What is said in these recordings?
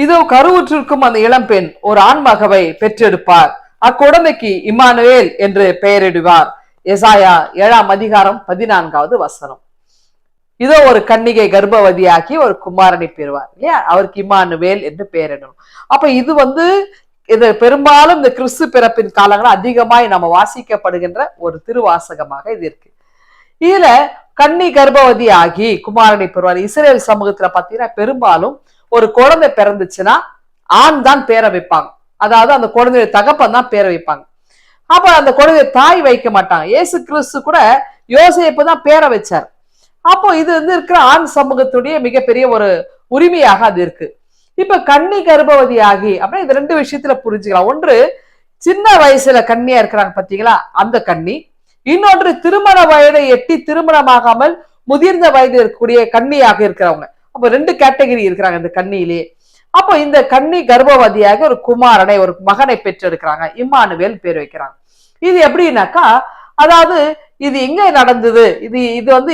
இதோ கருவுற்றிருக்கும் அந்த இளம்பெண் ஒரு ஆண்மகவை பெற்றெடுப்பார், அக்குழந்தைக்கு இம்மானுவேல் என்று பெயரிடுவார். எசாயா 7:14. இதோ ஒரு கன்னிகை கர்ப்பவதியாக்கி ஒரு குமாரனை பெறுவார் இல்லையா, அவருக்கு இம்மானுவேல் என்று பெயரிடணும். அப்ப இது பெரும்பாலும் இந்த கிறிஸ்து பிறப்பின் காலங்கள் அதிகமாய் நம்ம வாசிக்கப்படுகின்ற ஒரு திருவாசகமாக இது இருக்கு. இதுல கன்னி கர்ப்பவதி ஆகி குமாரனை பெறுவார். இஸ்ரேல் சமூகத்துல பாத்தீங்கன்னா பெரும்பாலும் ஒரு குழந்தை பிறந்துச்சுன்னா ஆண் தான் பேரை வைப்பாங்க, அதாவது அந்த குழந்தைய தகப்பன் தான் பேரை வைப்பாங்க. அப்ப அந்த குழந்தைய தாய் வைக்க மாட்டாங்க. இயேசு கிறிஸ்து கூட யோசேப்பு தான் பேரை வச்சார். அப்போ இது இருக்கிற ஆண் சமூகத்துடைய மிகப்பெரிய ஒரு உரிமையாக அது இருக்கு. இப்ப கன்னி கர்ப்பவதி ஆகி அப்படின்னா இது ரெண்டு விஷயத்துல புரிஞ்சுக்கலாம். ஒன்று, சின்ன வயசுல கன்னியா இருக்கிறாங்க பாத்தீங்களா, அந்த கன்னி. இன்னொன்று, திருமண வயதை எட்டி திருமணமாகாமல் முதிர்ந்த வயதில் இருக்கக்கூடிய கன்னியாக இருக்கிறவங்க. அப்ப ரெண்டு கேட்டகரி இருக்கிறாங்க இந்த கன்னியிலேயே. அப்போ இந்த கன்னி கர்ப்பவதியாக ஒரு குமாரனை ஒரு மகனை பெற்றெடுக்கிறாங்க, இம்மானுவேல் பேர் வைக்கிறாங்க. இது எப்படின்னாக்கா, அதாவது இது எங்க நடந்தது, இது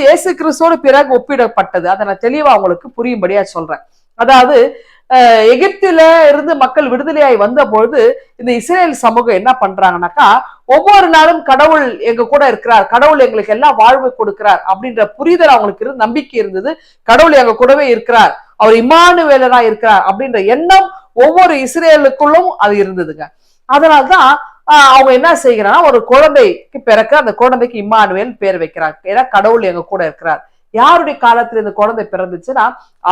இயேசு கிறிஸ்துவோடு பிறகு ஒப்பிடப்பட்டது. அதை நான் தெளிவா உங்களுக்கு புரியும்படியா சொல்றேன். அதாவது எகிப்தில இருந்து மக்கள் விடுதலையாய் வந்த பொழுது இந்த இஸ்ரேல் சமூகம் என்ன பண்றாங்கன்னாக்கா, ஒவ்வொரு நாளும் கடவுள் எங்க கூட இருக்கிறார், கடவுள் எங்களுக்கு எல்லாம் வாழ்வு கொடுக்கிறார் அப்படின்ற புரிதல் அவங்களுக்கு இருந்து நம்பிக்கை இருந்தது. கடவுள் எங்க கூடவே இருக்கிறார், அவர் இம்மானுவேலரா இருக்கிறார் அப்படின்ற எண்ணம் ஒவ்வொரு இஸ்ரேலுக்குள்ளும் அது இருந்ததுங்க. அதனால்தான் அவங்க என்ன செய்கிறாங்கன்னா, ஒரு குழந்தைக்கு பிறக்க அந்த குழந்தைக்கு இம்மானுவேல் பேர் வைக்கிறாங்க. ஏன்னா கடவுள் எங்க கூட இருக்கிறார். யாருடைய காலத்துல இந்த குழந்தை பிறந்துச்சுன்னா,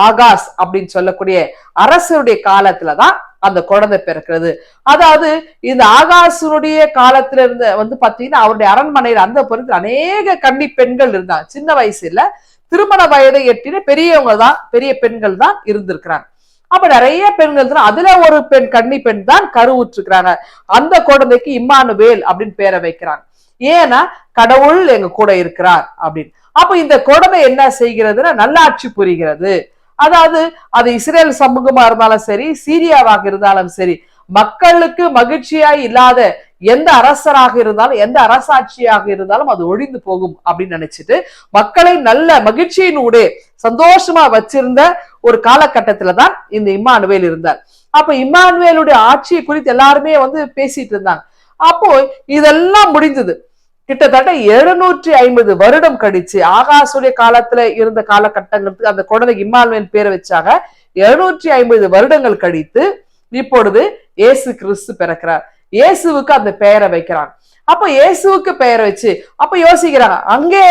ஆகாஸ் அப்படின்னு சொல்லக்கூடிய அரசருடைய காலத்துலதான் அந்த குழந்தை பிறக்கிறது. அதாவது இந்த ஆகாசனுடைய காலத்துல இருந்து பாத்தீங்கன்னா, அவருடைய அரண்மனையில அந்த பொறுத்து அநேக கன்னி பெண்கள் இருந்தாங்க. சின்ன வயசுல திருமண வயதை எட்டின பெரியவங்க தான், பெரிய பெண்கள் தான் இருந்திருக்கிறாங்க. அப்ப நிறைய பெண்கள் தான், அதுல ஒரு கன்னி பெண் தான் கருவுற்றுக்கிறாங்க. அந்த குழந்தைக்கு இம்மானுவேல் அப்படின்னு பேரை வைக்கிறாங்க. ஏன்னா கடவுள் எங்க கூட இருக்கிறார் அப்படின்னு. அப்ப இந்த குழந்தை என்ன செய்கிறதுன்னா, நல்லாட்சி புரிகிறது. அதாவது அது இஸ்ரேல் சமூகமா இருந்தாலும் சரி, சீரியாவாக இருந்தாலும் சரி, மக்களுக்கு மகிழ்ச்சியாய் இல்லாத எந்த அரசராக இருந்தாலும் எந்த அரசாட்சியாக இருந்தாலும் அது ஒழிந்து போகும் அப்படின்னு நினைச்சிட்டு மக்களை நல்ல மகிழ்ச்சியினூடே சந்தோஷமா வச்சிருந்த ஒரு காலகட்டத்துலதான் இந்த இம்மானுவேல் இருந்தார். அப்ப இம்மானுவேலுடைய ஆட்சியை குறித்து எல்லாருமே பேசிட்டு இருந்தாங்க. அப்போ இதெல்லாம் முடிஞ்சது. கிட்டத்தட்ட 750 வருடம் கழிச்சு, ஆகாசுடைய காலத்துல இருந்த காலகட்டங்களுக்கு அந்த குழந்தைக்கு இம்மானுவேல் பேரை வச்சாங்க. 750 வருடங்கள் கழித்து இப்பொழுது இயேசு கிறிஸ்து பிறக்கிறார். இயேசுவுக்கு அந்த பெயரை வைக்கிறாங்க. அப்ப இயேசுவுக்கு பெயர் வச்சு அப்ப யோசிக்கிறாங்க, அங்கே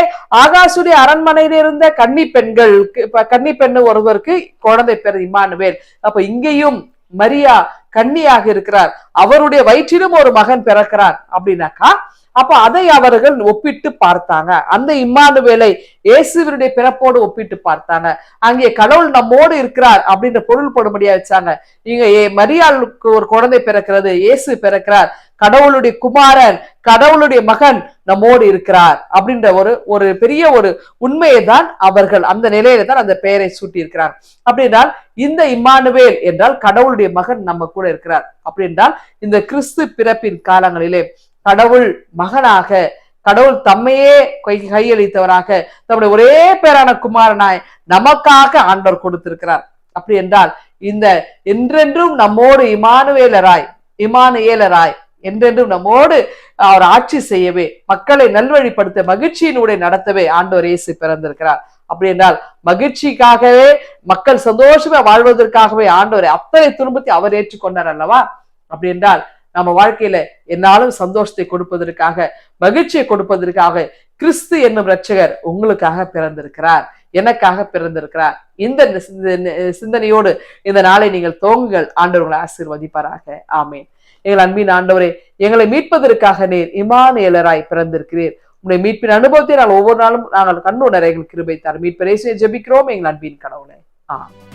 ஆகாசுடைய அரண்மனையில இருந்த கன்னி பெண்ணு ஒருவருக்கு குழந்தை பேர் இம்மானுவேல். அப்ப இங்கேயும் மரியா கன்னியாக இருக்கிறார், அவருடைய வயிற்றிலும் ஒரு மகன் பிறக்கிறார் அப்படின்னாக்கா, அப்ப அதை அவர்கள் ஒப்பிட்டு பார்த்தாங்க. அந்த இம்மானுவேலை இயேசுவினுடைய பிறப்போடு ஒப்பிட்டு பார்த்தாங்க. அங்கே கடவுள் நம்மோடு இருக்கிறார் அப்படின்ற பொருள் போடும்படியா வச்சாங்க. இங்க மரியாளுக்கு ஒரு குழந்தை பிறக்கிறது, இயேசு பிறக்கிறார், கடவுளுடைய குமாரன், கடவுளுடைய மகன் நம்மோடு இருக்கிறார் அப்படின்ற ஒரு பெரிய ஒரு உண்மையை தான் அவர்கள் அந்த நிலையில தான் அந்த பெயரை சூட்டி இருக்கிறார். அப்படின்றால் இந்த இம்மானுவேல் என்றால் கடவுளுடைய மகன் நம்ம கூட இருக்கிறார். அப்படின்றால் இந்த கிறிஸ்து பிறப்பின் காலங்களிலே கடவுள் மகனாக, கடவுள் தம்மையே கையளித்தவராக தம்முடைய ஒரே பேரான குமாரனாய் நமக்காக ஆண்டவர் கொடுத்திருக்கிறார். அப்படி என்றால் இந்த என்றென்றும் நம்மோடு இம்மானுவேலராய் என்றென்றும் நம்மோடு அவர் ஆட்சி செய்யவே, மக்களை நல்வழிப்படுத்த, மகிழ்ச்சியினுடைய நடத்தவே ஆண்டவர் இயேசு பிறந்திருக்கிறார். அப்படி என்றால் மகிழ்ச்சிக்காகவே, மக்கள் சந்தோஷமா வாழ்வதற்காகவே ஆண்டவர் அத்தனை துன்பத்தை அவர் ஏற்றுக்கொண்டார் அல்லவா? அப்படி என்றால் நம்ம வாழ்க்கையில என்னாலும் சந்தோஷத்தை கொடுப்பதற்காக, மகிழ்ச்சியை கொடுப்பதற்காக கிறிஸ்து என்னும் இரட்சகர் உங்களுக்காக பிறந்திருக்கிறார், எனக்காக பிறந்திருக்கிறார். இந்த சிந்தனையோடு இந்த நாளை நீங்கள் தோங்குங்கள். ஆண்டவர்களை ஆசீர்வதிப்பாராக. ஆமேன். எங்கள் அன்பின் ஆண்டவரே, எங்களை மீட்பதற்காக நீர் இம்மானுவேலராய் பிறந்திருக்கிறீர். உங்களுடைய மீட்பின் அனுபவத்தை நாங்கள் ஒவ்வொரு நாளும் நாங்கள் கண்ணுணர எங்கள் கிருபை தாரும். மீட்பரை ஜெபிக்கிறோம் எங்கள் அன்பின் கடவுளே. ஆமென்.